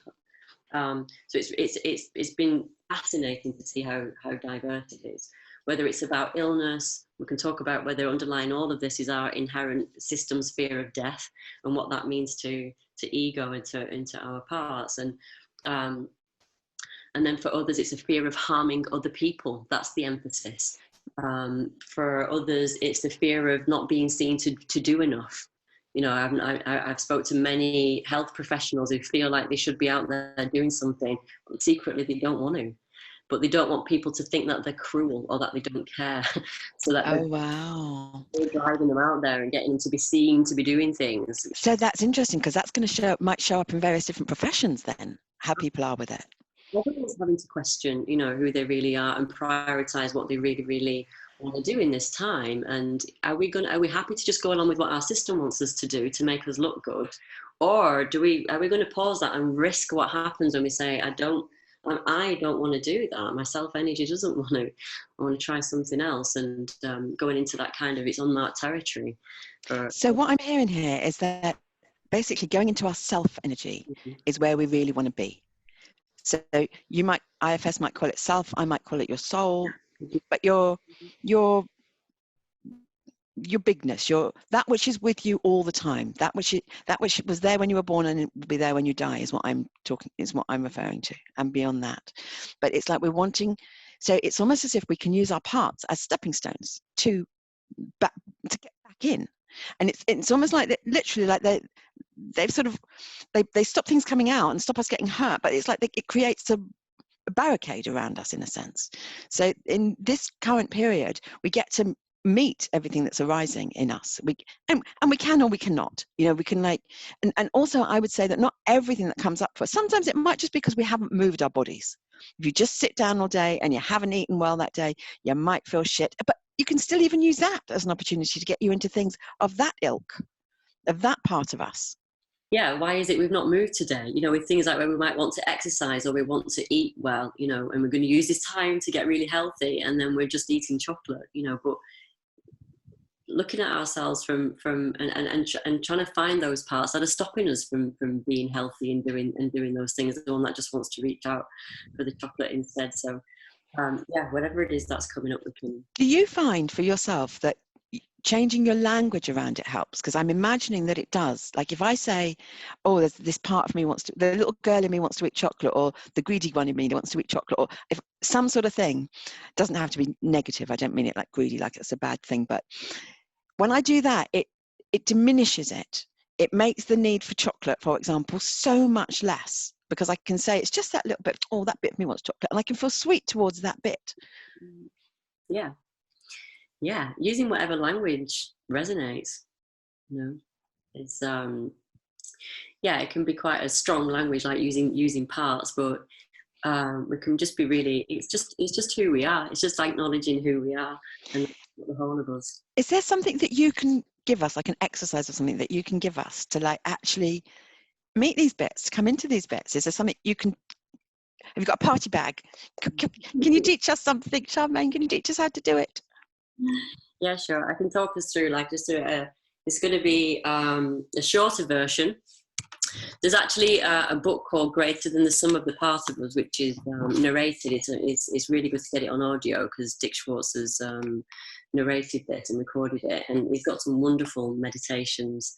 So it's been fascinating to see how diverse it is. Whether it's about illness, we can talk about whether underlying all of this is our inherent system's fear of death and what that means to ego and into our parts. And then for others, it's a fear of harming other people. That's the emphasis. For others, it's the fear of not being seen to do enough. You know, I've spoke to many health professionals who feel like they should be out there doing something, but secretly they don't want to. But they don't want people to think that they're cruel or that they don't care. So that they're driving them out there and getting them to be seen to be doing things. So that's interesting, because that's going to might show up in various different professions then, how people are with it. Everyone's having to question, you know, who they really are and prioritize what they really, really want to do in this time. And are we happy to just go along with what our system wants us to do to make us look good? Or are we going to pause that and risk what happens when we say, I don't want to do that. My self-energy doesn't want to. I want to try something else, and going into that kind of, it's unmarked territory. So what I'm hearing here is that basically going into our self-energy is where we really want to be. So IFS might call it self, I might call it your soul, but your bigness, that which is with you all the time, that which was there when you were born and it will be there when you die, is what I'm referring to, and beyond that. But it's like we're wanting, so it's almost as if we can use our parts as stepping stones to get back in. And it's almost like literally like they've sort of they stop things coming out and stop us getting hurt, but it's like it creates a barricade around us in a sense. So in this current period, we get to meet everything that's arising in us. We can or we cannot. You know, we can and also I would say that not everything that comes up for us. Sometimes it might just be because we haven't moved our bodies. If you just sit down all day and you haven't eaten well that day, you might feel shit. But you can still even use that as an opportunity to get you into things of that ilk, of that part of us. Yeah, why is it we've not moved today? You know, with things like where we might want to exercise or we want to eat well, you know, and we're going to use this time to get really healthy, and then we're just eating chocolate, you know. But looking at ourselves from and trying to find those parts that are stopping us from being healthy and doing those things, the one that just wants to reach out for the chocolate instead. So yeah, whatever it is that's coming up with me. Do you find for yourself that changing your language around it helps, because I'm imagining that it does. Like if I say, oh, there's this part of me wants to, the little girl in me wants to eat chocolate, or the greedy one in me wants to eat chocolate, or if some sort of thing, doesn't have to be negative. I don't mean it like greedy, like it's a bad thing. But when I do that, it diminishes it. It makes the need for chocolate, for example, so much less, because I can say it's just that little bit, oh, that bit of me wants chocolate, and I can feel sweet towards that bit. Yeah. Yeah. Using whatever language resonates, you know, it's, yeah, it can be quite a strong language, like using parts, but we can just be really, it's just who we are. It's just acknowledging who we are and the whole of us. Is there something that you can give us, like an exercise or something that you can give us to like actually meet these bits, come into these bits? Is there something you can, have you got a party bag? Can you teach us something, Charmain? Can you teach us how to do it? Yeah, sure. I can talk us through, like, just it's going to be a shorter version. There's actually a book called Greater Than the Sum of the Particles, which is narrated. It's really good to get it on audio, because Dick Schwartz has narrated this and recorded it, and he's got some wonderful meditations.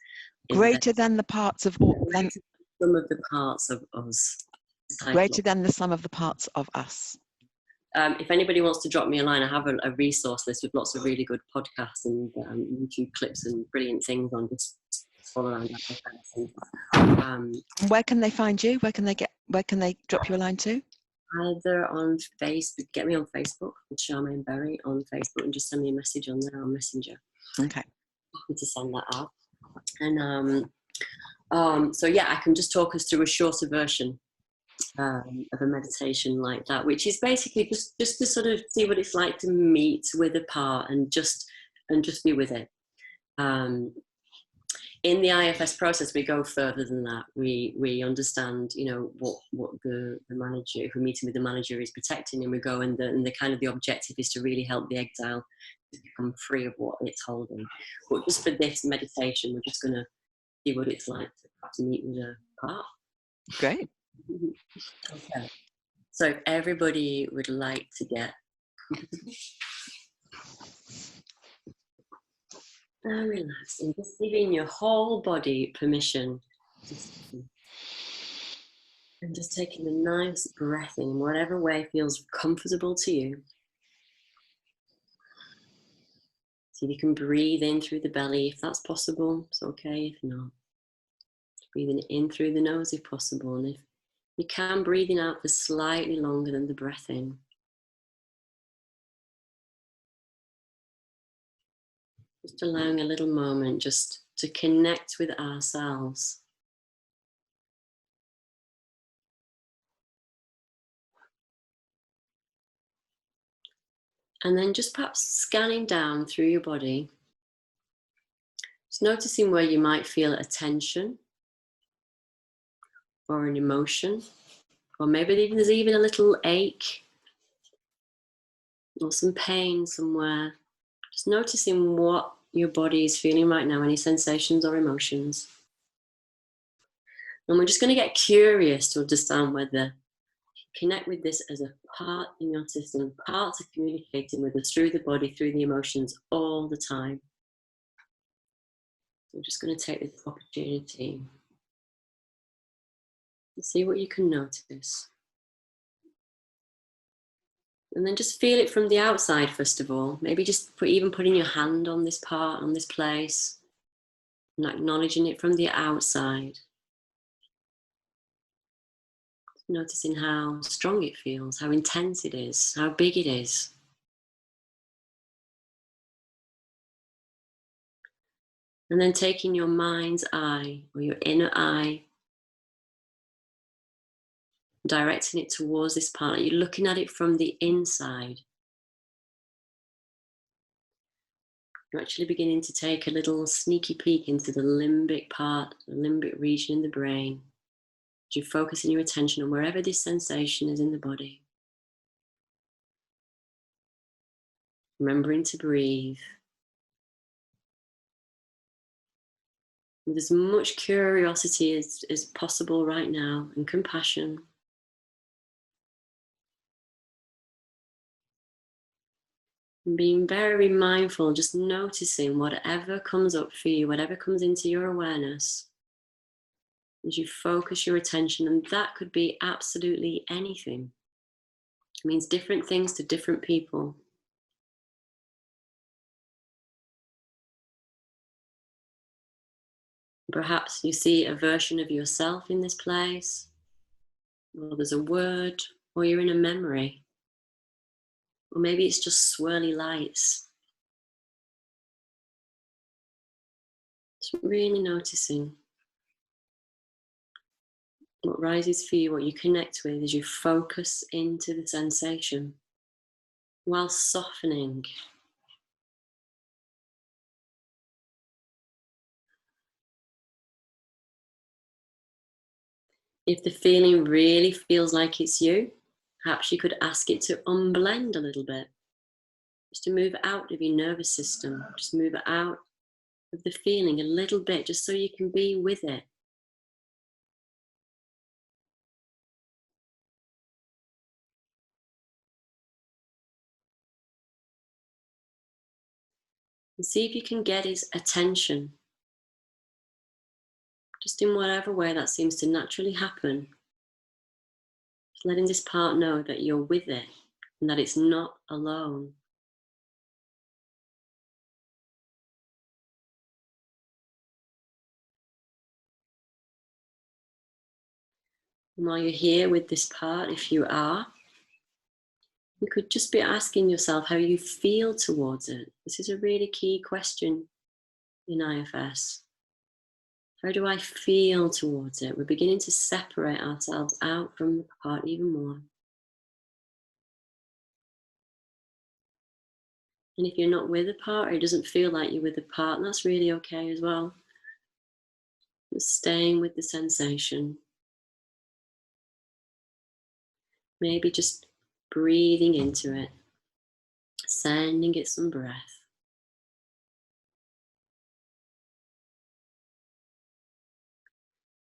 Greater than the parts of all. Some of the parts of us. Greater than the sum of the parts of us. If anybody wants to drop me a line, I have a resource list with lots of really good podcasts and YouTube clips and brilliant things on just all around that. Where can they find you? Where can they drop you a line to? Either on Facebook, get me on Facebook, Charmain Berry on Facebook, and just send me a message on there on Messenger. Okay. Happy to send that out. And so yeah, I can just talk us through a shorter version of a meditation like that, which is basically just to sort of see what it's like to meet with a part and just be with it. In the IFS process, we go further than that. We understand, you know, what the manager, if we're meeting with the manager, is protecting, and we go and the kind of the objective is to really help the exile to become free of what it's holding. But just for this meditation, we're just going to see what it's like to meet with a part. Great. Okay. So if everybody would like to get comfortable and relax, and just giving your whole body permission to sleep. And just taking a nice breath in whatever way feels comfortable to you. See if you can breathe in through the belly if that's possible. It's okay if not. Breathing in through the nose if possible, and if you can, breathing out for slightly longer than the breath in. Just allowing a little moment just to connect with ourselves. And then just perhaps scanning down through your body, just noticing where you might feel a tension or an emotion, or maybe there's even a little ache or some pain somewhere. Just noticing what your body is feeling right now, any sensations or emotions. And we're just going to get curious to understand whether connect with this as a part in your system. Parts are communicating with us through the body, through the emotions all the time. We're just going to take this opportunity and see what you can notice. And then just feel it from the outside, first of all. Maybe just putting your hand on this part, on this place, and acknowledging it from the outside. Noticing how strong it feels, how intense it is, how big it is. And then taking your mind's eye or your inner eye, directing it towards this part. You're looking at it from the inside. You're actually beginning to take a little sneaky peek into the limbic part, the limbic region in the brain. You're focusing your attention on wherever this sensation is in the body. Remembering to breathe. With as much curiosity as possible right now, and compassion. And being very mindful, just noticing whatever comes up for you, whatever comes into your awareness, as you focus your attention, and that could be absolutely anything. It means different things to different people. Perhaps you see a version of yourself in this place, or there's a word, or you're in a memory, or maybe it's just swirly lights. Just really noticing what rises for you, what you connect with as you focus into the sensation while softening. If the feeling really feels like it's you, perhaps you could ask it to unblend a little bit, just to move out of your nervous system, just move it out of the feeling a little bit, just so you can be with it. And see if you can get his attention, just in whatever way that seems to naturally happen. Just letting this part know that you're with it and that it's not alone. And while you're here with this part, if you are, you could just be asking yourself how you feel towards it. This is a really key question in IFS. How do I feel towards it? We're beginning to separate ourselves out from the part even more. And if you're not with a part, or it doesn't feel like you're with a part, that's really okay as well. Just staying with the sensation. Maybe just breathing into it, sending it some breath.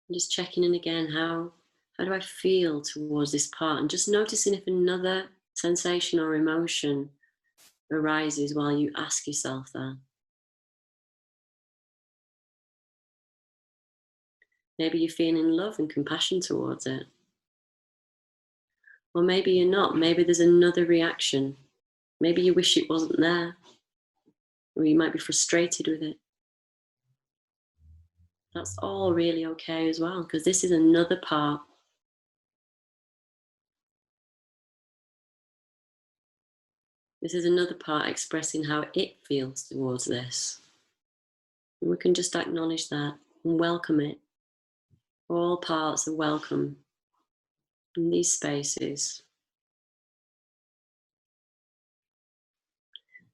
And just checking in again, how do I feel towards this part? And just noticing if another sensation or emotion arises while you ask yourself that. Maybe you're feeling love and compassion towards it. Or maybe you're not. Maybe there's another reaction. Maybe you wish it wasn't there. Or you might be frustrated with it. That's all really okay as well, because this is another part. This is another part expressing how it feels towards this. And we can just acknowledge that and welcome it. All parts are welcome in these spaces.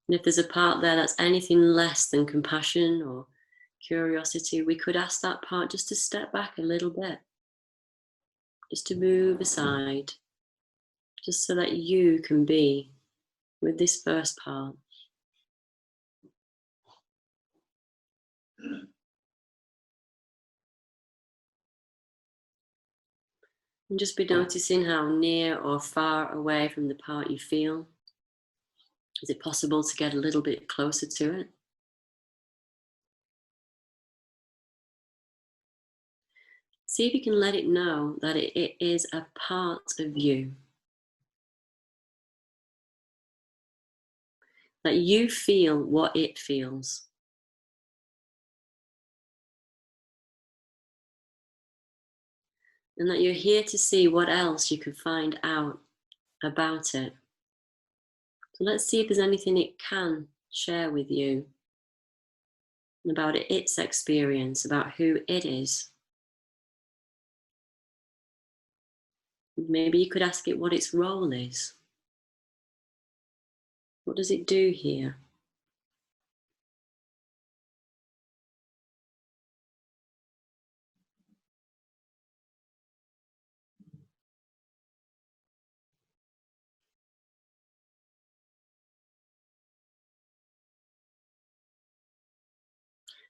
And if there's a part there that's anything less than compassion or curiosity, we could ask that part just to step back a little bit, just to move aside, just so that you can be with this first part. And just be noticing how near or far away from the part you feel. Is it possible to get a little bit closer to it? See if you can let it know that it is a part of you. That you feel what it feels. And that you're here to see what else you can find out about it. So let's see if there's anything it can share with you about its experience, about who it is. Maybe you could ask it what its role is. What does it do here?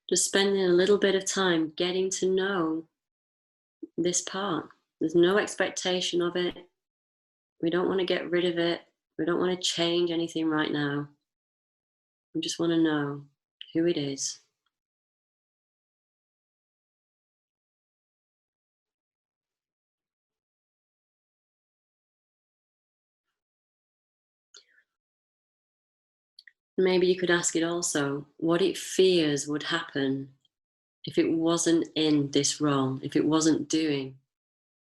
Just spending a little bit of time getting to know this part. There's no expectation of it. We don't want to get rid of it. We don't want to change anything right now. I just want to know who it is. Maybe you could ask it also what it fears would happen if it wasn't in this role, if it wasn't doing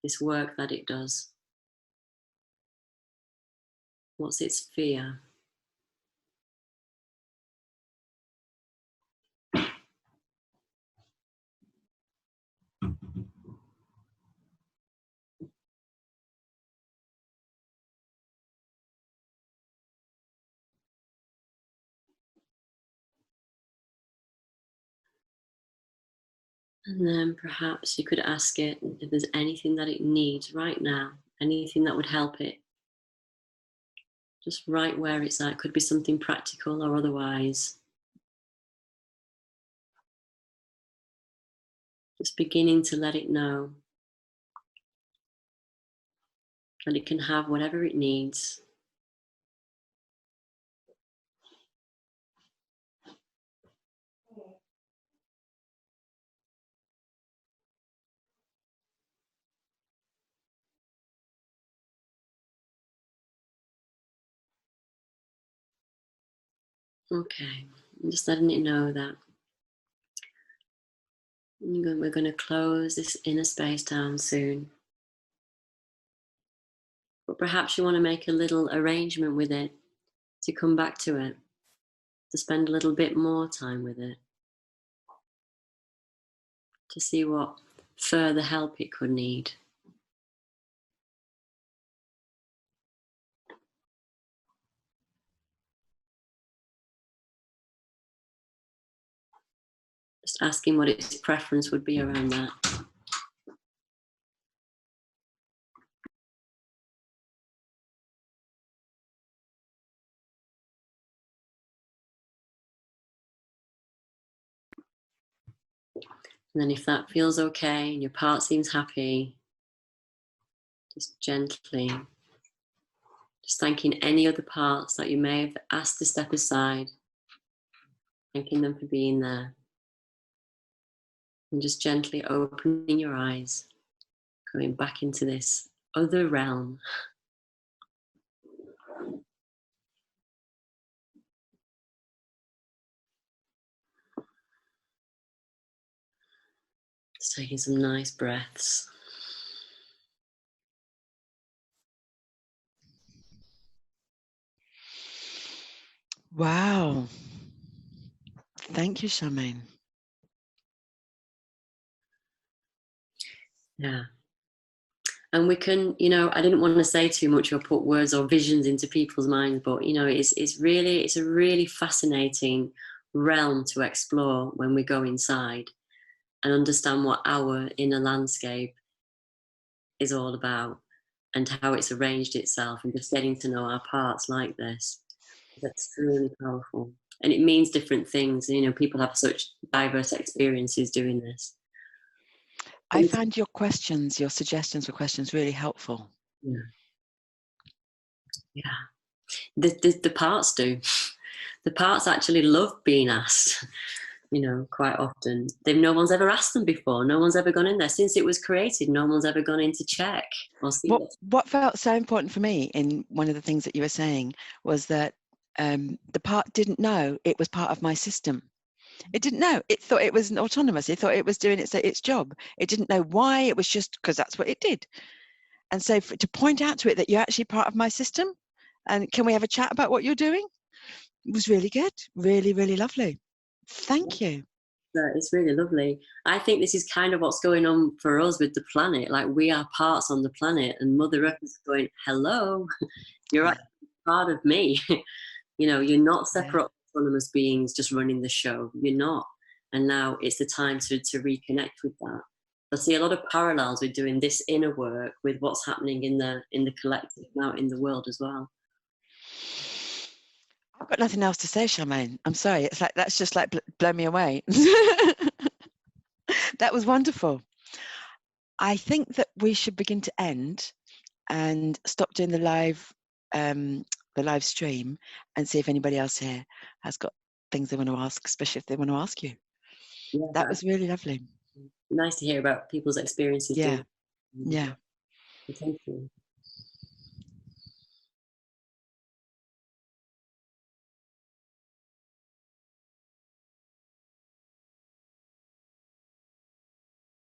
this work that it does. What's its fear? And then perhaps you could ask it if there's anything that it needs right now, anything that would help it. Just right where it's at. Could be something practical or otherwise. Just beginning to let it know that it can have whatever it needs. Okay, I'm just letting it know that we're going to close this inner space down soon. But perhaps you want to make a little arrangement with it to come back to it, to spend a little bit more time with it, to see what further help it could need. Just asking what its preference would be around that. And then if that feels okay and your part seems happy, just gently, just thanking any other parts that you may have asked to step aside, thanking them for being there. And just gently opening your eyes, going back into this other realm. Just taking some nice breaths. Wow. Thank you, Charmain. Yeah. And we can, I didn't want to say too much or put words or visions into people's minds, but it's a really fascinating realm to explore when we go inside and understand what our inner landscape is all about and how it's arranged itself, and just getting to know our parts like this is extremely powerful. And it means different things. People have such diverse experiences doing this. I found your suggestions for questions really helpful. Yeah. The parts do. The parts actually love being asked, quite often. No one's ever asked them before. No one's ever gone in there. Since it was created, no one's ever gone in to check or see what felt so important for me in one of the things that you were saying was that the part didn't know it was part of my system. It didn't know. It thought it was autonomous. It thought it was doing its job. It didn't know why. It was just because that's what it did. And so to point out to it that you're actually part of my system, and can we have a chat about what you're doing? It was really good. Really, really lovely. Thank you. It's really lovely. I think this is kind of what's going on for us with the planet. Like, we are parts on the planet, and Mother Earth is going, hello, you're actually part of me. You're not separate autonomous beings just running the show. You're not. And now it's the time to reconnect with that. I see a lot of parallels with doing this inner work with what's happening in the collective now in the world as well. I've got nothing else to say, Charmain. I'm sorry. It's like, that's just like blow me away. That was wonderful. I think that we should begin to end and stop doing the live stream and see if anybody else here has got things they want to ask, especially if they want to ask you. Yeah, That was really lovely. nice to hear about people's experiences Yeah, doing. yeah. Thank you.